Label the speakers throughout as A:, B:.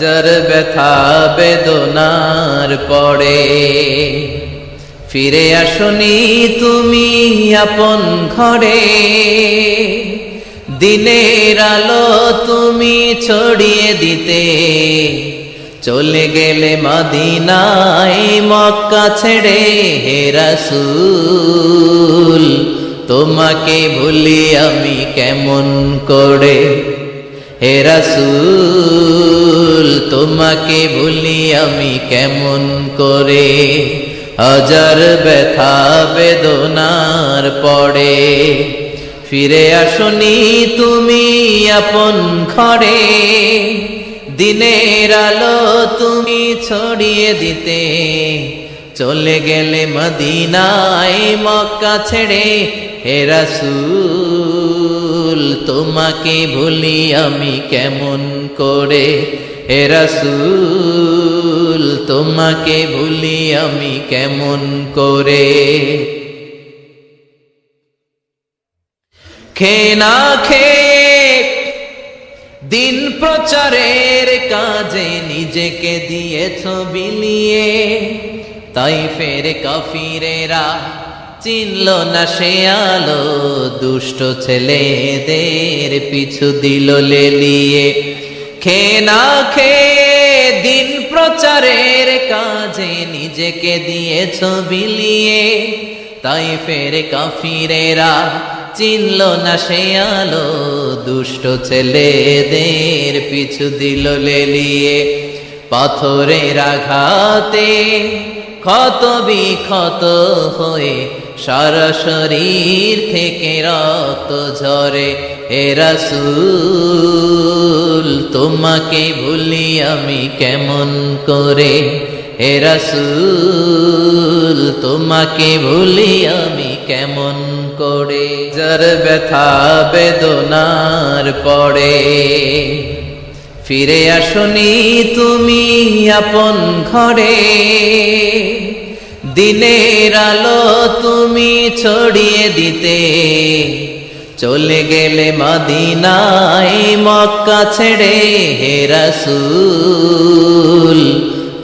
A: যার ব্যথা বেদনার পরে ফিরে আসনি তুমি আপন ঘরে, দিনের আলো তুমি ছড়িয়ে দিতে চলে গেলে মদিনায় মক্কা ছেড়ে। হে রাসূল তোমাকে ভুলি আমি কেমন করে, হে রাসূল তোমাকে ভুলি আমি কেমন করে। হাজার ব্যথা বেদনার পরে ফিরে আসনি তুমি আপন ঘরে, দিনের আলো তুমি ছড়িয়ে দিতে চলে গেলে মদিনায় মক্কা ছেড়ে। হে রাসূল তোমাকে ভুলি আমি কেমন করে, হে রাসূল তোমাকে ভুলি আমি কেমন করে। খেয়ে না খেয়ে দিন প্রচারের কাজে নিজেকে দিয়েছ বিলিয়ে, তাইফের কাফিরেরা চিনল না সে আলো, দুষ্ট ছেলেদের পিছু দিল লেলিয়ে। খেয়ে না খেয়ে দিন প্রচারের কাজে নিজেকে দিয়েছ বিলিয়ে, তাইফের কাফিরেরা চিনল না সে আলো, দুষ্ট ছেলেদের পিছু দিল লেলিয়ে। পাথরের আঘাতে ক্ষত বিক্ষত হয়ে সারা শরীর থেকে রক্ত ঝরে। হে রাসূল তোমাকে ভুলি আমি কেমন করে, হে রাসূল তোমাকে ভুলি আমি কেমন করে। যার ব্যথা বেদনার পরে ফিরে আসনি তুমি আপন ঘরে, দিনের আলো তুমি ছড়িয়ে দিতে চলে গেলে মদিনায় মক্কা ছেড়ে। হে রাসূল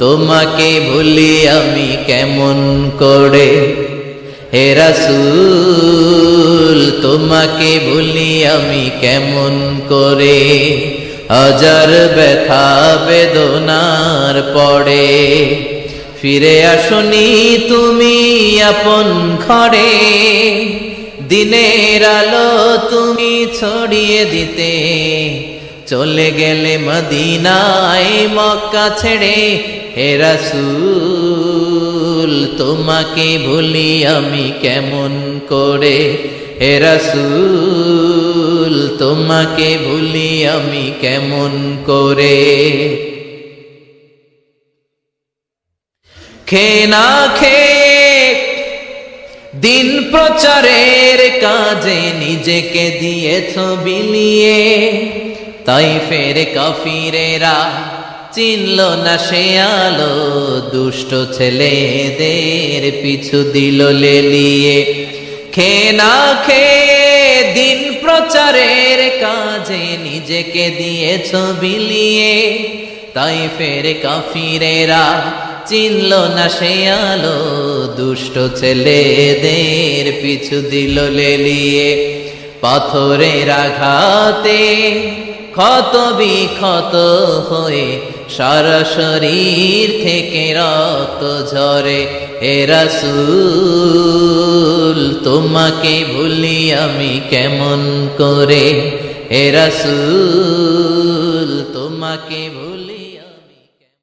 A: তোমাকে ভুলি আমি কেমন করে, হে রাসূল তোমাকে ভুলি আমি কেমন করে। হাজার ব্যথা বেদনার পরে ফিরে আসনি তুমি আপন ঘরে, দিনের আলো তুমি ছড়িয়ে দিতে চলে গেলে মদিনায় মক্কা ছেড়ে। হে রাসূল তোমাকে ভুলি আমি কেমন করে, হে রাসূল তোমাকে ভুলি আমি কেমন করে। খেয়ে না খেয়ে দিন প্রচারের কাজে নিজেকে দিয়েছ বিলিয়ে, তাইফের কাফিরেরা চিনল না সে আলো, দুষ্ট ছেলেদের পিছু দিল লেলিয়ে। খেয়ে না খেয়ে দিন প্রচারের কাজে নিজেকে দিয়েছ বিলিয়ে, তাইফের কাফিরেরা চিনল না সে আলো, দুষ্ট ছেলেদের পিছু দিল লেলিয়ে। পাথরের আঘাতে ক্ষত বিক্ষত হয়ে সারা শরীর থেকে রক্ত ঝরে। হে রাসূল তোমাকে ভুলি আমি কেমন করে, হে রাসূল তোমাকে ভুলি।